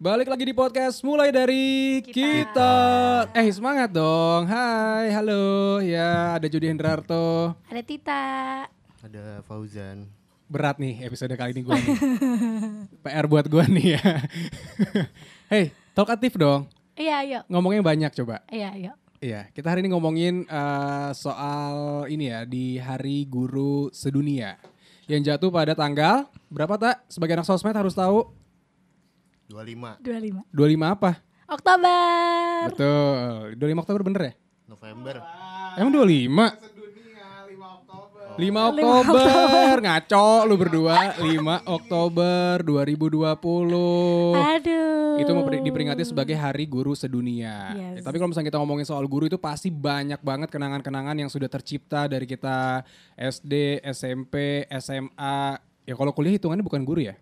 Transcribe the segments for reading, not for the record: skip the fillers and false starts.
Balik lagi di podcast mulai dari kita. Semangat dong. Hai, halo. Ya, ada Jody Hendrarto. Ada Tita. Ada Fauzan. Berat nih episode kali ini gue nih. PR buat gue nih ya. Hey, talkatif dong. Iya, ayo. Ngomongnya banyak coba. Iya, ayo. Iya, kita hari ini ngomongin soal ini ya, di Hari Guru Sedunia. Yang jatuh pada tanggal, berapa tak? Sebagai anak sosmed harus tahu. 25 25 apa? Oktober. Betul, 25 Oktober bener ya? November. Emang 25? 5 Oktober, ngaco lu berdua. 5 Oktober 2020. Aduh. Itu mau diperingati sebagai Hari Guru Sedunia. Yes. Tapi kalau misalnya kita ngomongin soal guru itu pasti banyak banget kenangan-kenangan yang sudah tercipta dari kita SD, SMP, SMA. Ya kalau kuliah hitungannya bukan guru ya?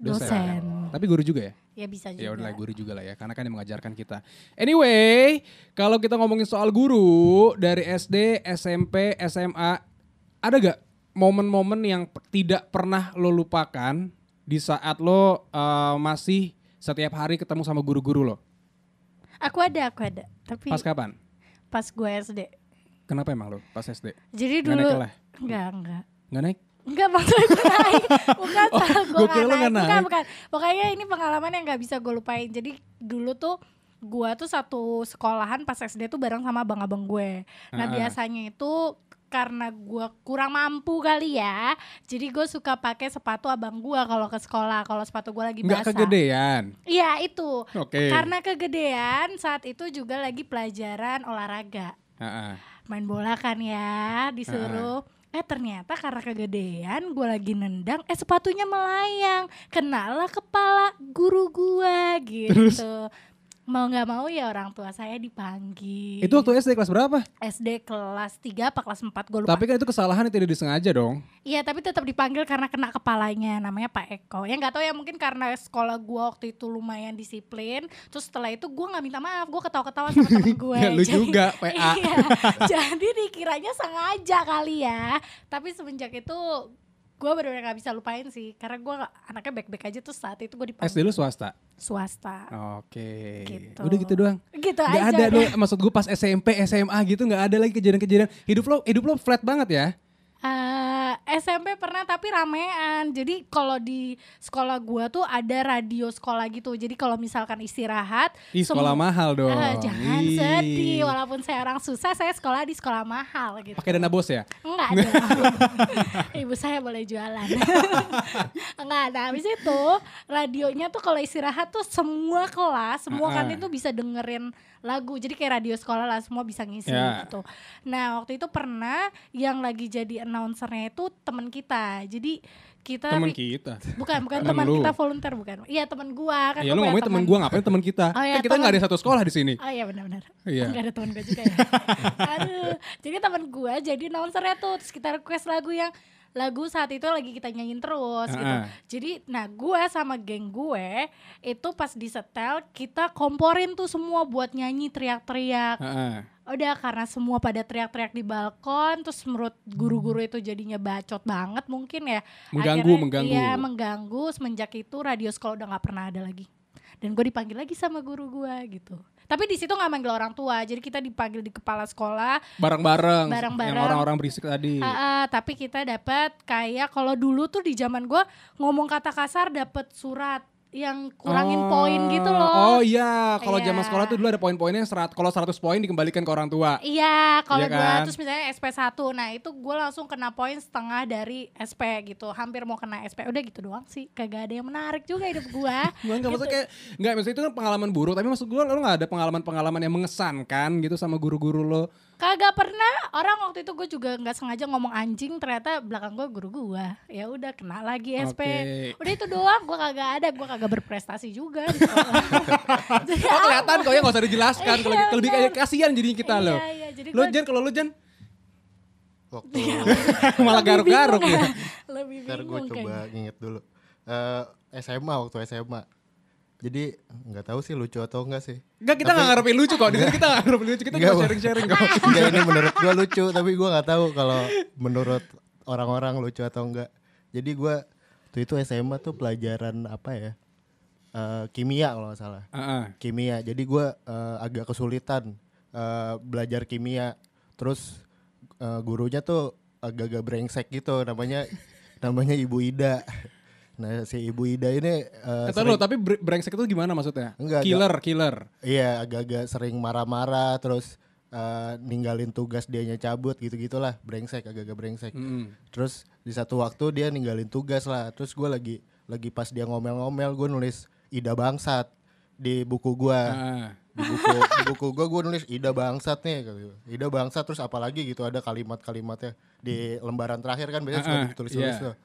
Dosen. Tapi guru juga ya? Ya bisa juga. Ya udahlah guru juga lah ya, karena kan yang mengajarkan kita. Anyway, kalau kita ngomongin soal guru dari SD, SMP, SMA, ada gak momen-momen yang tidak pernah lo lupakan di saat lo masih setiap hari ketemu sama guru-guru lo? Aku ada. Tapi Pas kapan? pas gue SD. Kenapa emang lo pas SD? Jadi Nggak dulu naik kelas? Nggak naik? Enggak maksudnya gue naik. Bukan salah gue gua kira lo nggak naik. Bukan. Pokoknya ini pengalaman yang gak bisa gue lupain. Jadi dulu tuh gue tuh satu sekolahan pas SD tuh bareng sama abang-abang gue. Nah biasanya itu karena gue kurang mampu kali ya, jadi gue suka pakai sepatu abang gue kalau ke sekolah. Kalau sepatu gue lagi basah. Nggak kegedean? Iya itu. Oke. Karena kegedean saat itu juga lagi pelajaran olahraga. Main bola kan ya, disuruh. Ternyata karena kegedean gue lagi nendang, sepatunya melayang, kenalah kepala guru gue gitu. Terus? Mau gak mau ya orang tua saya dipanggil. Itu waktu SD kelas berapa? SD kelas 3 apa kelas 4 gue lupa. Tapi kan itu kesalahan yang tidak disengaja dong. Iya tapi tetap dipanggil karena kena kepalanya, namanya Pak Eko. Ya gak tahu ya, mungkin karena sekolah gue waktu itu lumayan disiplin. Terus setelah itu gue gak minta maaf, gue ketawa-ketawa sama temen gue. Ya lu juga PA. Iya, jadi dikiranya sengaja kali ya. Tapi semenjak itu gue bener-bener gak bisa lupain sih. Karena gue anaknya baik-baik aja. Terus saat itu gue dipanggil SD lu swasta? Swasta. Oke. Gitu. Udah gitu doang. Gitu Gak aja ada deh. maksud gue pas SMP, SMA gitu gak ada lagi kejadian-kejadian. Hidup lo flat banget ya? SMP pernah tapi ramean. Jadi kalau di sekolah gua tuh ada radio sekolah gitu. Jadi kalau misalkan istirahat, Sekolah mahal dong. Jangan sedih, walaupun saya orang susah, saya sekolah di sekolah mahal gitu. Pakai dana bos ya? Enggak dong. Ibu saya boleh jualan. Enggak, nah habis itu radionya tuh kalau istirahat tuh semua kelas, semua kantin tuh bisa dengerin lagu. Jadi kayak radio sekolah lah, semua bisa ngisi gitu. Nah waktu itu pernah yang lagi jadi announcernya itu teman kita. Jadi kita Teman kita? Bukan teman kita volunteer, bukan. Iya teman gua kan. Iya lu ngomongin teman gua, ngapain teman kita? Oh, iya, Kan kita gak ada satu sekolah di sini. Oh iya benar-benar. Iya. Gak ada teman gue juga ya. Aduh. Jadi teman gue jadi announcernya tuh. Terus kita request lagu saat itu lagi kita nyanyiin terus gitu. Jadi gue sama geng gue itu pas disetel kita komporin tuh semua buat nyanyi teriak-teriak. Udah karena semua pada teriak-teriak di balkon, terus menurut guru-guru itu jadinya bacot banget mungkin ya. Mengganggu. Iya mengganggu. Semenjak itu radio sekolah udah gak pernah ada lagi. Dan gue dipanggil lagi sama guru gue gitu. Tapi di situ nggak manggil orang tua, jadi kita dipanggil di kepala sekolah. Bareng-bareng. Yang orang-orang berisik tadi. Tapi kita dapat kayak kalau dulu tuh di zaman gue ngomong kata kasar dapat surat yang kurangin poin gitu loh. Oh iya, kalau zaman sekolah tuh dulu ada poin-poinnya. Kalau 100 poin dikembalikan ke orang tua. Iya, kalau kan? terus misalnya SP 1, nah itu gue langsung kena poin setengah dari SP gitu. Hampir mau kena SP, udah gitu doang sih. Kagak ada yang menarik juga hidup gue. Maksudnya itu kan pengalaman buruk, tapi maksud gue lo gak ada pengalaman-pengalaman yang mengesankan gitu sama guru-guru lo? Kagak pernah. Orang waktu itu gue juga nggak sengaja ngomong anjing, ternyata belakang gue guru gue. Ya udah kena lagi SP. Udah itu doang. Gue kagak berprestasi juga. Jadi kelihatan kok ya, nggak usah dijelaskan. Lebih kayak kasihan jadinya kita lo. Jadi lo Jan, kalau lo Jan? Waktu Malah garuk-garuk ya. Lebih ntar gue coba nginget dulu. Waktu SMA. Jadi nggak tahu sih lucu atau enggak sih. Enggak, kita nggak ngarepin lucu kok. Di sini kita nggak ngarepin lucu. Kita cuma sharing-sharing kok. Enggak, ini menurut gue lucu, tapi gue nggak tahu kalau menurut orang-orang lucu atau enggak. Jadi gue waktu itu SMA tuh pelajaran apa ya? kimia kalau nggak salah. Kimia. Jadi gue agak kesulitan belajar kimia. Terus gurunya tuh agak-agak brengsek gitu, namanya Ibu Ida. Nah si Ibu Ida ini tapi brengsek itu gimana maksudnya? Enggak, Killer. Iya, agak-agak sering marah-marah, terus ninggalin tugas dianya cabut gitu-gitulah, agak-agak brengsek. Terus di satu waktu dia ninggalin tugas lah, terus gue lagi pas dia ngomel-ngomel, gue nulis Ida Bangsat di buku gue. Di buku gue nulis Ida Bangsat nih gitu. Ida Bangsat, terus apalagi gitu ada kalimat-kalimatnya di lembaran terakhir kan biasanya suka ditulis-tulis tuh.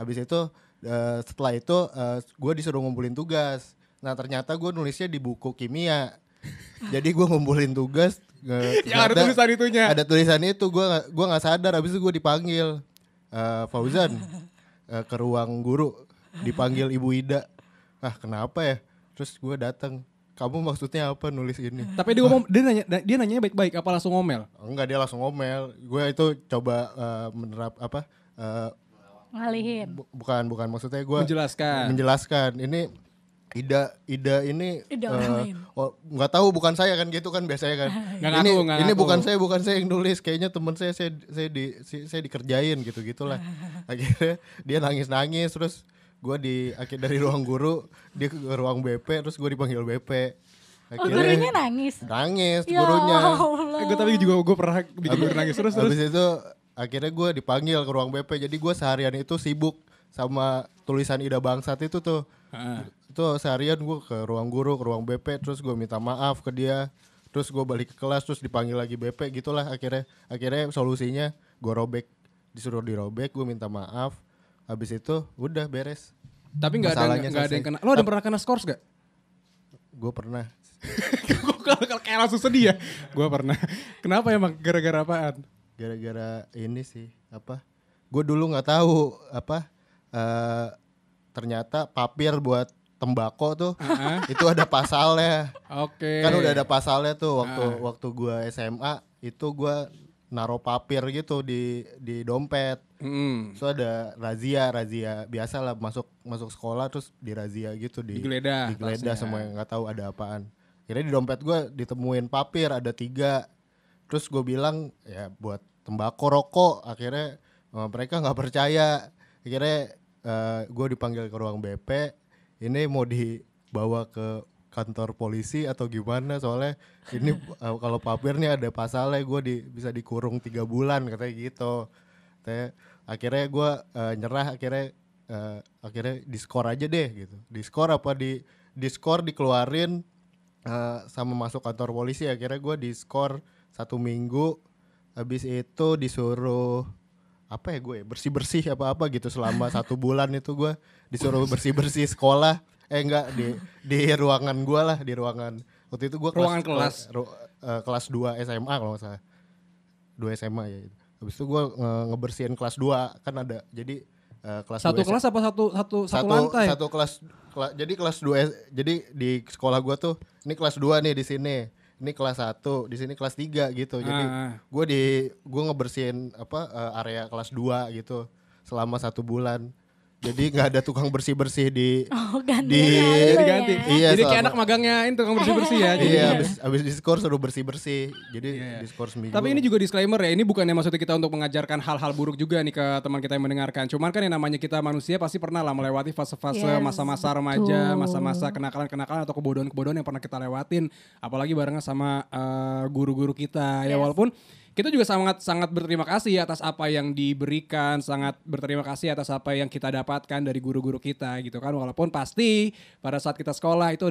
Habis itu setelah itu gue disuruh ngumpulin tugas. Nah ternyata gue nulisnya di buku kimia. Jadi gue ngumpulin tugas yang ada tulisan itunya. Ada tulisan itu, gue nggak sadar. Habis itu gue dipanggil Fauzan ke ruang guru, dipanggil Ibu Ida. Kenapa ya? Terus gue datang. Kamu maksudnya apa nulis ini? Tapi dia nanya baik-baik apa langsung ngomel? Enggak, dia langsung ngomel. Gue itu coba menerap ngalihin. Bukan maksudnya gue menjelaskan. Ini Ida ini nggak tahu, bukan saya kan gitu kan biasanya kan. Ini bukan saya yang nulis, kayaknya teman saya dikerjain gitu-gitulah. Akhirnya dia nangis terus gue dari ruang guru dia ke ruang BP, terus gue dipanggil BP. Gurunya nangis ya gurunya. Gue pernah bikin guru nangis terus. Habis itu akhirnya gue dipanggil ke ruang BP. Jadi gue seharian itu sibuk sama tulisan Ida Bangsat itu tuh. Itu seharian gue ke ruang guru, ke ruang BP, terus gue minta maaf ke dia, terus gue balik ke kelas, terus dipanggil lagi BP gitulah. Akhirnya solusinya gue disuruh dirobek, gue minta maaf, habis itu udah beres. Tapi nggak ada yang kena. Lo ada pernah kena skors gak? Gue pernah. Kalau kayak langsung sedih ya. Gue pernah. Kenapa emang? Gara-gara apaan? Gara-gara ini sih gue dulu nggak tahu ternyata papir buat tembakau tuh itu ada pasalnya. Oke. Kan udah ada pasalnya tuh waktu gue SMA itu gue naruh papir gitu di dompet. So ada razia biasa lah, masuk sekolah terus dirazia gitu, digeledah semua yang nggak tahu ada apaan. Akhirnya di dompet gue ditemuin papir ada 3. Terus gue bilang ya buat tembakau rokok. Akhirnya mereka nggak percaya. Akhirnya gue dipanggil ke ruang BP. Ini mau dibawa ke kantor polisi atau gimana, soalnya ini kalau papirnya ada pasalnya, gue bisa dikurung 3 bulan katanya gitu. Akhirnya gue nyerah, akhirnya diskor aja deh gitu. Diskor dikeluarin sama masuk kantor polisi. Akhirnya gue diskor 1 minggu. Habis itu disuruh bersih-bersih apa gitu selama 1 bulan itu gue disuruh bersih-bersih sekolah. Di ruangan gue lah, di ruangan waktu itu gue kelas 2 SMA kalau nggak salah, 2 SMA ya. Habis itu gue ngebersihin kelas 2 kan ada, jadi kelas satu 2 kelas apa satu lantai? Satu kelas, jadi kelas 2, jadi di sekolah gue tuh ini kelas 2 nih di sini. Ini kelas 1, di sini kelas 3 gitu. Jadi gue ngebersihin area kelas 2 gitu selama 1 bulan. Jadi nggak ada tukang bersih-bersih diganti. Iya, jadi kayak anak magangnya ini tukang bersih-bersih ya. Iya, habis diskor suruh bersih-bersih. Jadi diskor seminggu. Tapi ini juga disclaimer ya, ini bukannya maksudnya kita untuk mengajarkan hal-hal buruk juga nih ke teman kita yang mendengarkan. Cuman kan yang namanya kita manusia pasti pernah lah melewati fase-fase masa-masa remaja, masa-masa kenakalan-kenakalan atau kebodohan-kebodohan yang pernah kita lewatin. Apalagi barengan sama guru-guru kita. Ya walaupun kita juga sangat berterima kasih atas apa yang diberikan, sangat berterima kasih atas apa yang kita dapatkan dari guru-guru kita gitu kan. Walaupun pasti pada saat kita sekolah itu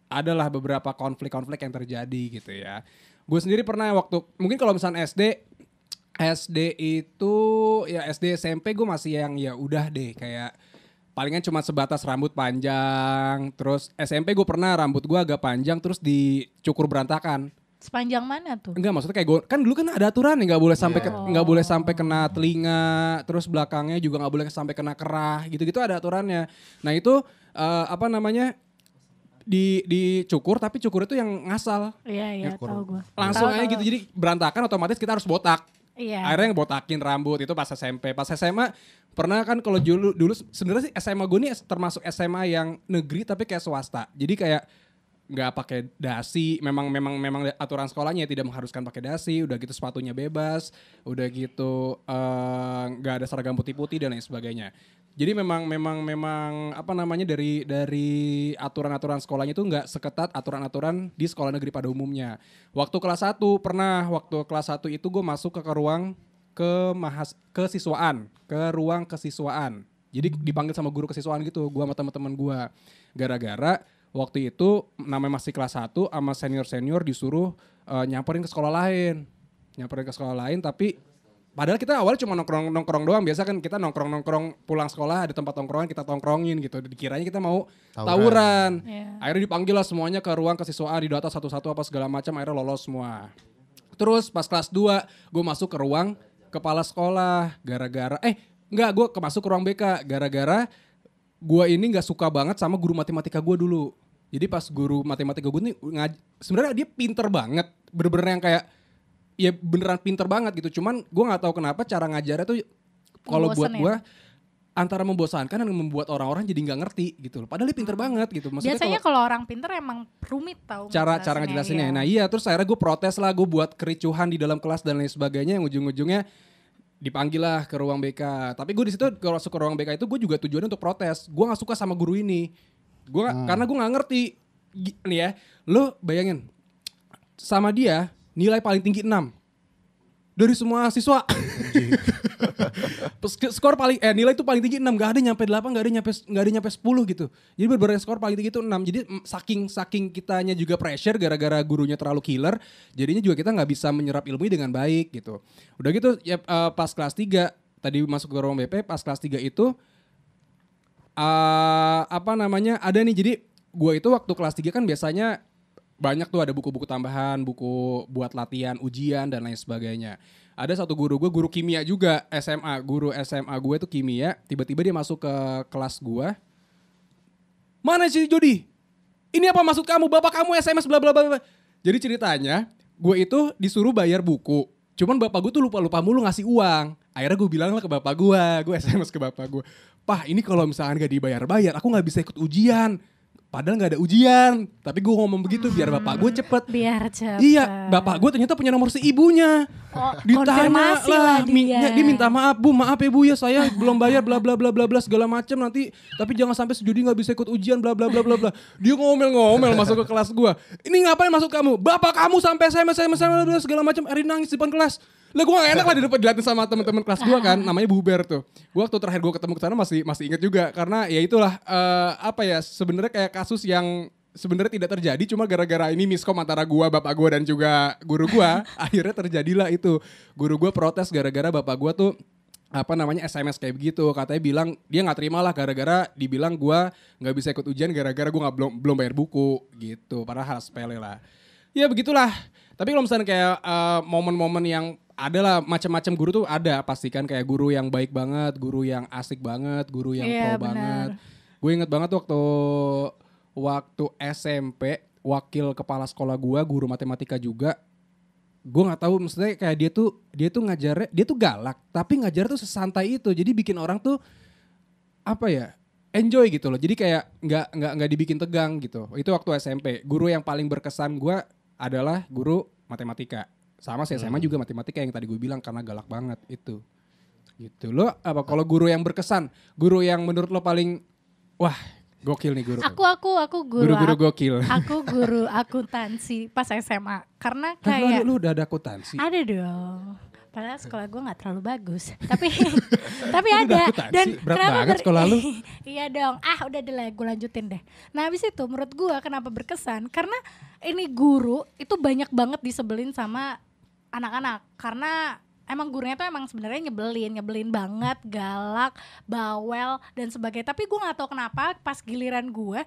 adalah beberapa konflik-konflik yang terjadi gitu ya. Gue sendiri pernah mungkin kalau misalnya SD itu ya SD SMP gue masih yang ya udah deh kayak palingan cuma sebatas rambut panjang. Terus SMP gue pernah rambut gue agak panjang terus dicukur berantakan. Sepanjang mana tuh? Enggak, maksudnya kayak kan dulu kan ada aturan nih, nggak boleh sampai kena telinga, terus belakangnya juga nggak boleh sampai kena kerah, gitu-gitu ada aturannya. Nah itu dicukur, tapi cukur itu yang ngasal. Iya tahu gue. Langsung aja gitu, jadi berantakan otomatis kita harus botak. Iya. Akhirnya ngebotakin rambut itu pas SMP. Pas SMA pernah kan kalau dulu sebenarnya sih SMA gue nih termasuk SMA yang negeri tapi kayak swasta. Jadi kayak nggak pakai dasi, memang aturan sekolahnya tidak mengharuskan pakai dasi, udah gitu sepatunya bebas, udah gitu nggak ada seragam putih-putih dan lain sebagainya. Jadi memang apa namanya dari aturan-aturan sekolahnya itu nggak seketat aturan-aturan di sekolah negeri pada umumnya. Waktu kelas 1 itu gue masuk ke ruang kesiswaan. Jadi dipanggil sama guru kesiswaan gitu, gue sama teman-teman gue. Gara-gara waktu itu namanya masih kelas 1 sama senior-senior disuruh nyamperin ke sekolah lain. Tapi padahal kita awalnya cuma nongkrong doang. Biasa kan kita nongkrong pulang sekolah ada tempat nongkrongan kita tongkrongin gitu. Dikiranya kita mau tawuran. Yeah. Akhirnya dipanggil lah semuanya ke ruang kesiswaan, didata satu-satu apa segala macam, akhirnya lolos semua. Terus pas kelas 2 gue masuk ke ruang kepala sekolah gue masuk ke ruang BK gara-gara gue ini gak suka banget sama guru matematika gue dulu. Jadi pas guru matematika gue nih sebenarnya dia pinter banget, bener-bener yang kayak ya beneran pinter banget gitu. Cuman gue nggak tahu kenapa cara ngajarnya tuh kalau buat gue antara membosankan dan membuat orang-orang jadi nggak ngerti gitu loh. Padahal dia pinter banget gitu. Maksudnya biasanya kalau orang pinter emang rumit tau cara ngejelasinnya. Iya. Nah iya, terus akhirnya gue protes lah, gue buat kericuhan di dalam kelas dan lain sebagainya. Yang ujung-ujungnya dipanggil lah ke ruang BK. Tapi gue di situ kalau masuk ke ruang BK itu gue juga tujuannya untuk protes. Gue nggak suka sama guru ini. Karena gue nggak ngerti. Nih ya, lo bayangin sama dia nilai paling tinggi 6 dari semua siswa. Skor paling nilai itu paling tinggi 6, enggak ada nyampe 8, enggak ada nyampe 10 gitu. Jadi benar-benar skor paling tinggi itu 6. Jadi saking kitanya juga pressure gara-gara gurunya terlalu killer, jadinya juga kita enggak bisa menyerap ilmunya dengan baik gitu. Udah gitu ya pas kelas 3 tadi masuk ke ruang BP, pas kelas 3 itu ada nih, jadi gue itu waktu kelas 3 kan biasanya banyak tuh ada buku-buku tambahan, buku buat latihan, ujian dan lain sebagainya. Ada satu guru gue, guru kimia juga guru SMA gue tuh kimia, tiba-tiba dia masuk ke kelas gue. Mana si Jody? Ini apa maksud kamu? Bapak kamu SMS bla bla bla. Jadi ceritanya, gue itu disuruh bayar buku. Cuman bapak gue tuh lupa mulu ngasih uang. Akhirnya gue bilang lah ke bapak gue SMS ke bapak gue. Pah, ini kalau misalnya gak dibayar-bayar, aku gak bisa ikut ujian. Padahal gak ada ujian. Tapi gue ngomong begitu biar bapak gue cepet. Biar cepet. Iya, bapak gue ternyata punya nomor si ibunya. Ditanya lah dia minta maaf, Bu, maaf ya Bu ya, saya belum bayar bla bla bla bla bla segala macam nanti. Tapi jangan sampai Jody gak bisa ikut ujian bla bla bla bla bla. Dia ngomel masuk ke kelas gue. Ini ngapain maksud kamu? Bapak kamu sampai SMS segala macam, Erin nangis di depan kelas. Lah gue gak enak lah dilihatin sama teman-teman kelas gue kan, namanya Buber tuh. Gue waktu terakhir gue ketemu kesana masih inget juga, karena ya itulah sebenarnya kayak kasus yang sebenarnya tidak terjadi, cuma gara-gara ini miskom antara gue, bapak gue dan juga guru gue, akhirnya terjadilah itu. Guru gue protes gara-gara bapak gue tuh SMS kayak begitu, katanya bilang dia nggak terima lah gara-gara dibilang gue nggak bisa ikut ujian gara-gara gue belum bayar buku gitu, padahal hal sepele lah. Ya begitulah. Tapi kalau misalnya kayak momen-momen yang adalah macam-macam guru tuh ada pasti kan, kayak guru yang baik banget, guru yang asik banget, guru yang pro banget. Gue inget banget waktu SMP wakil kepala sekolah gue, guru matematika juga. Gue nggak tahu, maksudnya kayak dia tuh ngajarnya, dia tuh galak, tapi ngajar tuh sesantai itu, jadi bikin orang tuh enjoy gitu loh. Jadi kayak nggak dibikin tegang gitu. Itu waktu SMP. Guru yang paling berkesan gue adalah guru matematika. Sama SMA juga matematika yang tadi gue bilang karena galak banget itu. Gitu. Lo kalau guru yang berkesan, guru yang menurut lo paling wah, gokil nih guru. Aku guru gokil. Aku guru akuntansi pas SMA. Karena kayak lu udah ada akuntansi? Ada dong. Padahal sekolah gue gak terlalu bagus. Tapi ada. Dan berat banget sekolah lu. Iya dong. Udah deh, gue lanjutin deh. Nah habis itu menurut gue kenapa berkesan, karena ini guru itu banyak banget disebelin sama anak-anak. Karena emang gurunya tuh emang sebenarnya nyebelin banget, galak, bawel dan sebagainya. Tapi gue gak tahu kenapa pas giliran gue,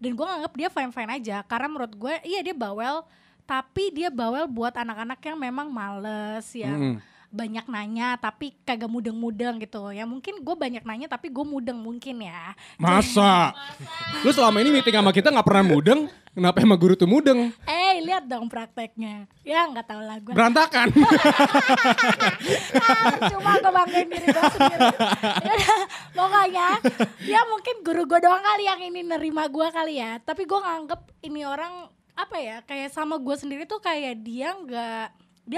dan gue nganggep dia fine-fine aja. Karena menurut gue iya dia bawel, tapi dia bawel buat anak-anak yang memang males, yang banyak nanya tapi kagak mudeng-mudeng gitu. Ya mungkin gue banyak nanya tapi gue mudeng mungkin ya. Masa? Lu selama ini meeting sama kita gak pernah mudeng, kenapa emang guru tuh mudeng? Lihat dong prakteknya. Ya nggak tahu lah gue. Berantakan. Cuma gue banggain diri gue sendiri. Yaudah, pokoknya ya mungkin guru gue doang kali yang ini nerima gue kali ya. Tapi gue nganggep ini orang apa ya, kayak sama gue sendiri tuh kayak dia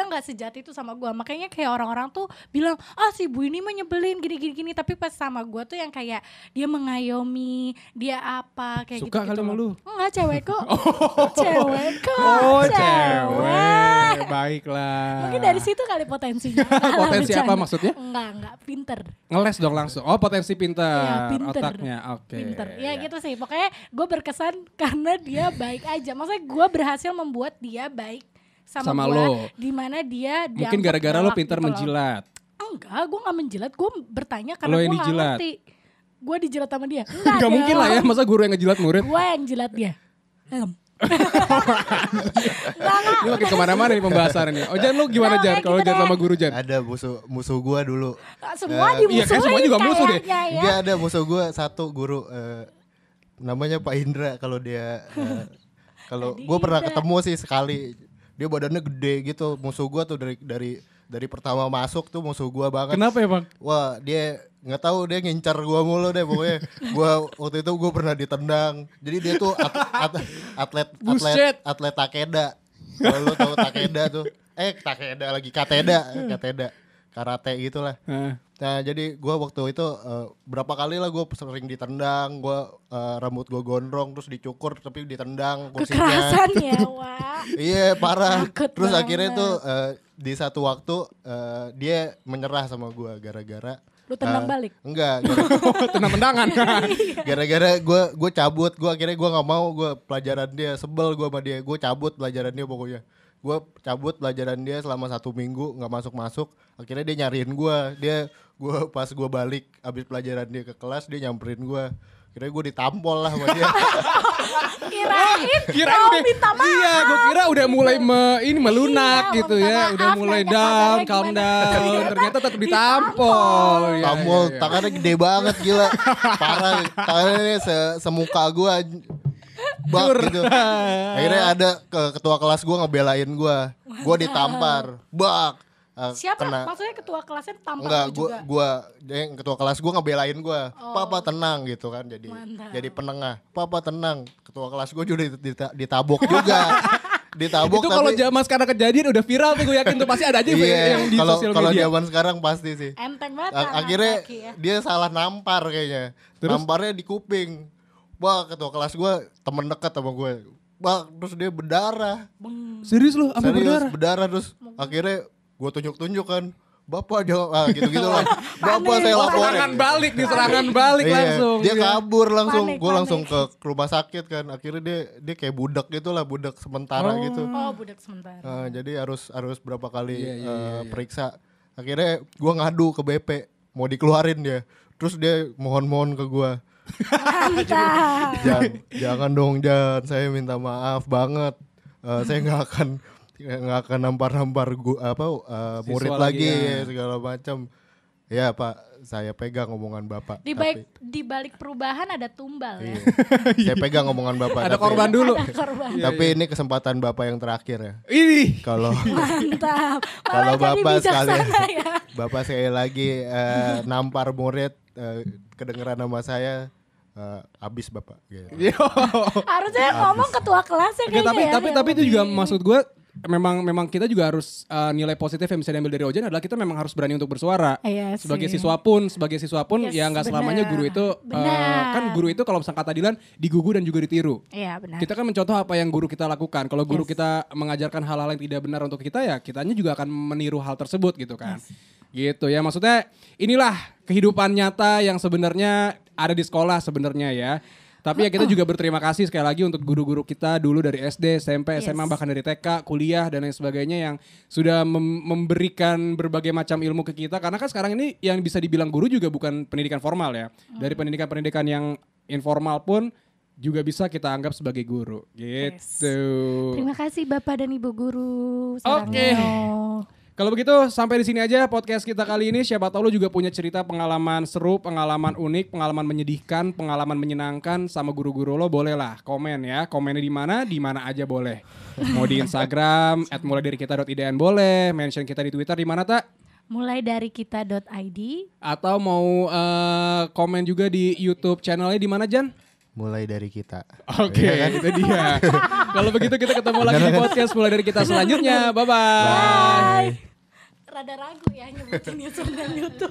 nggak sejati itu sama gue. Makanya kayak orang-orang tuh bilang si Bu ini mah nyebelin gini. Tapi pas sama gue tuh yang kayak dia mengayomi, dia apa kayak suka gitu. Suka kali sama lu? Enggak, cewek kok. Cewek. Baiklah. Mungkin dari situ kali potensinya. Potensi apa maksudnya? Enggak, pinter. Ngeles dong langsung. Oh, potensi pinter. Ya, pinter. Otaknya. Oke. Pinter. Ya gitu sih. Pokoknya gue berkesan karena dia baik aja. Maksudnya gue berhasil membuat dia baik sama gue, lo. Dimana dia mungkin gara-gara lo pintar gitu menjilat. Enggak, gue gak menjilat. Gue bertanya karena lo gue yang gak dijilat. ngerti. Gue dijilat sama dia. Gak mungkin lah ya, masa guru yang ngejilat murid. Gue yang jilat dia. Ini makin kemana-mana nih pembahasan ini. Jan, lu gimana Jan kalau gitu Jan sama guru Jan? Ada musuh gue dulu. Semua dimusuhin. Iya kan semua juga musuh deh. Ya. Enggak, ada musuh gue satu guru, namanya Pak Indra. Kalau dia kalau gue pernah ketemu sih sekali. Dia badannya gede gitu. Musuh gue tuh dari pertama masuk tuh musuh gue banget. Kenapa ya Bang? Wah, dia nggak tahu, dia ngincar gue mulu deh pokoknya. Waktu itu gue pernah ditendang. Jadi dia tuh atlet takeda. Kalau lu tahu takeda tuh, takeda lagi kateda karate gitulah. Nah jadi gue waktu itu berapa kali lah gue sering ditendang, gue rambut gue gondrong terus dicukur tapi ditendang kursinya. Kekerasan ya, Wak. Iya parah. Takut Terus banget. akhirnya tuh di satu waktu dia menyerah sama gue gara-gara. Lu tendang balik? Enggak. Tendang-tendangan. Gara-gara gue cabut, akhirnya gue nggak mau, gue pelajaran dia sebel gue sama dia, gue cabut pelajaran dia pokoknya. Gue cabut pelajaran dia selama 1 minggu nggak masuk. Akhirnya dia nyariin gue pas gue balik abis pelajaran dia ke kelas, dia nyamperin gue. Kira gue ditampol lah sama dia. Kirain udah minta maaf. Iya, gue kira udah mulai melunak Iya, gitu minta ya, maaf, udah mulai nanya down, kabarnya calm gimana. down. Ternyata tetap ditampol. Iya, Tampol, iya. tangannya gede banget gila. Parah, tangannya semuka gue. Bak gitu. Akhirnya ada ketua kelas gue ngebelain gue. Gue ditampar. Bak. Siapa? Maksudnya ketua kelasnya tampar Enggak, lu juga? yang ketua kelas gue ngebelain gue. Papa tenang gitu kan, jadi penengah. Papa tenang. Ketua kelas gue juga ditabok juga. Ditabok. Itu kalau zaman sekarang kejadian udah viral tuh, gue yakin tuh pasti ada aja yang di sosial kalau media. zaman sekarang pasti sih. Enteng banget. Akhirnya kaki ya. dia salah nampar kayaknya. Terus? Namparnya di kuping. Wah, ketua kelas gue temen dekat sama gue. Wah, terus dia berdarah. Serius lu, sampai berdarah? Terus akhirnya gue tunjuk kan, Bapak jangan gitu-gitu lah. Bapak saya laporin. Serangan balik Iya, langsung. dia kabur langsung. Panik, Gue panik. langsung ke rumah sakit kan. Akhirnya dia kayak budak gitu lah, budak sementara gitu. Oh, budak sementara. Jadi harus berapa kali Iya. periksa. Akhirnya gue ngadu ke BP, mau dikeluarin dia. Terus dia mohon-mohon ke gue, Mantap. jangan dong Jan, saya minta maaf banget. Saya nggak akan nampar murid lagi ya. segala macam. Ya Pak, saya pegang omongan Bapak. Di balik perubahan ada tumbal ya. Saya pegang omongan Bapak. Ada korban dulu. Ada korban. Tapi ini kesempatan Bapak yang terakhir ya. Ini. Kalau Mantap. kalau Malah jadi Bapak sekali bijaksana ya. Bapak sekali lagi nampar murid, kedengeran nama saya, habis Bapak gitu. Harusnya ngomong ketua kelasnya Oke, kayaknya ya. tapi itu juga maksud gue memang kita juga harus nilai positif yang bisa diambil dari Ojan adalah kita memang harus berani untuk bersuara. Iya sebagai sih. siswa pun Yes, ya nggak selamanya guru itu Benar. kan guru itu kalau misalnya kata Dilan digugu dan juga ditiru. Iya benar. Kita kan mencontoh apa yang guru kita lakukan. Kalau guru Yes. kita mengajarkan hal-hal yang tidak benar untuk kita, ya kitanya juga akan meniru hal tersebut gitu kan. Gitu ya, maksudnya inilah kehidupan nyata yang sebenarnya ada di sekolah sebenarnya ya. Tapi ya kita juga berterima kasih sekali lagi untuk guru-guru kita dulu dari SD, SMP, SMA, bahkan dari TK, kuliah dan lain sebagainya yang sudah memberikan berbagai macam ilmu ke kita. Karena kan sekarang ini yang bisa dibilang guru juga bukan pendidikan formal ya. Dari pendidikan-pendidikan yang informal pun juga bisa kita anggap sebagai guru gitu. Terima kasih Bapak dan Ibu guru. Oke. Sarangno. Kalau begitu sampai di sini aja podcast kita kali ini. Siapa tahu lu juga punya cerita pengalaman seru, pengalaman unik, pengalaman menyedihkan, pengalaman menyenangkan sama guru-guru lo, boleh lah komen ya. Komennya di mana? Di mana aja boleh. Mau di Instagram @mulaidari-kita.idn boleh, mention kita di Twitter di mana tak? Mulai dari kita.id. Atau mau komen juga di YouTube channelnya di mana Jan? Mulai dari kita. Oke, itu dia. Kalau begitu kita ketemu lagi di podcast Mulai Dari Kita selanjutnya. Bye-bye. Rada ragu ya nyebutin YouTube dan YouTube.